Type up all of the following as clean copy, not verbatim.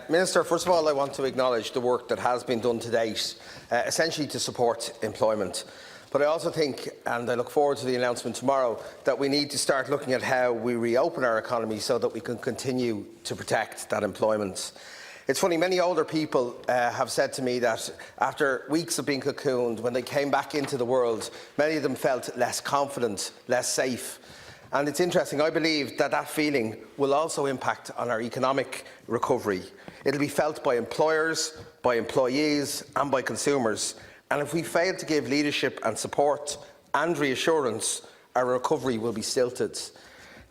Minister, first of all, I want to acknowledge the work that has been done to date, essentially to support employment. But I also think, and I look forward to the announcement tomorrow, that we need to start looking at how we reopen our economy so that we can continue to protect that employment. It's funny, many older people have said to me that after weeks of being cocooned, when they came back into the world, many of them felt less confident, less safe. And it's interesting, I believe that that feeling will also impact on our economic recovery. It'll be felt by employers, by employees and by consumers. And if we fail to give leadership and support and reassurance, our recovery will be stilted.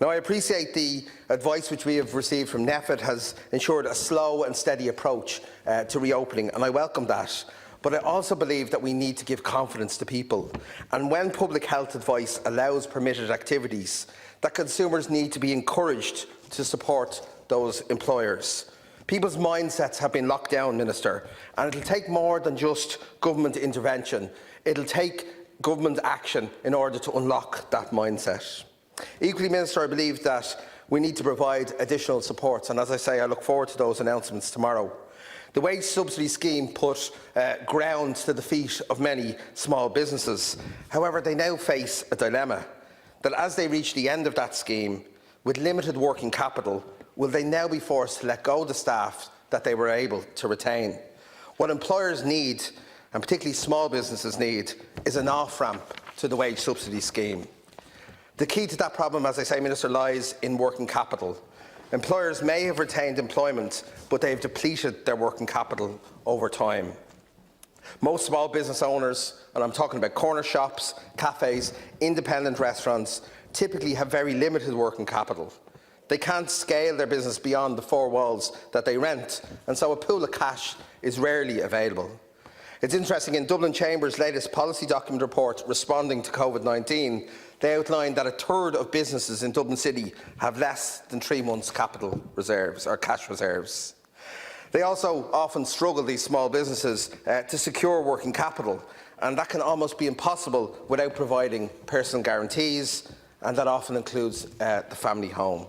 Now, I appreciate the advice which we have received from NEFIT has ensured a slow and steady approach to reopening, and I welcome that. But I also believe that we need to give confidence to people. And when public health advice allows permitted activities, that consumers need to be encouraged to support those employers. People's mindsets have been locked down, Minister, and it will take more than just government intervention. It will take government action in order to unlock that mindset. Equally, Minister, I believe that we need to provide additional supports, and as I say, I look forward to those announcements tomorrow. The wage subsidy scheme put ground to the feet of many small businesses. However, they now face a dilemma that as they reach the end of that scheme, with limited working capital, will they now be forced to let go of the staff that they were able to retain? What employers need, and particularly small businesses need, is an off-ramp to the wage subsidy scheme. The key to that problem, as I say, Minister, lies in working capital. Employers may have retained employment, but they have depleted their working capital over time. Most small business owners, and I'm talking about corner shops, cafes, independent restaurants, typically have very limited working capital. They can't scale their business beyond the four walls that they rent, and so a pool of cash is rarely available. It's interesting, in Dublin Chamber's latest policy document report responding to COVID-19, they outlined that a third of businesses in Dublin City have less than 3 months' capital reserves or cash reserves. They also often struggle, these small businesses, to secure working capital, and that can almost be impossible without providing personal guarantees, and that often includes the family home.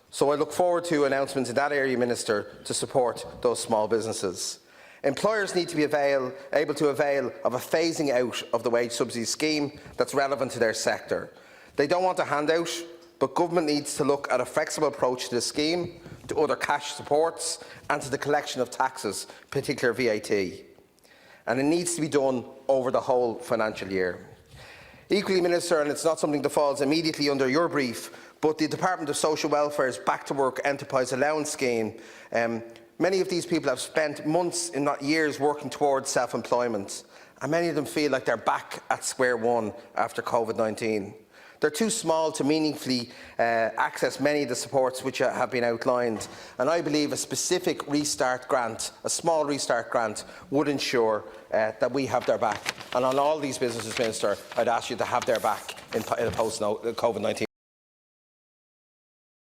So I look forward to announcements in that area, Minister, to support those small businesses. Employers need to be able to avail of a phasing out of the wage subsidy scheme that's relevant to their sector. They don't want a handout, but government needs to look at a flexible approach to the scheme, to other cash supports and to the collection of taxes, particularly VAT. And it needs to be done over the whole financial year. Equally, Minister, and it's not something that falls immediately under your brief, but the Department of Social Welfare's Back to Work Enterprise Allowance Scheme, many of these people have spent months, if not years, working towards self-employment, and many of them feel like they're back at square one after COVID-19. They're too small to meaningfully access many of the supports which have been outlined, and I believe a specific restart grant, a small restart grant, would ensure that we have their back. And on all these businesses, Minister, I'd ask you to have their back in a post-COVID-19.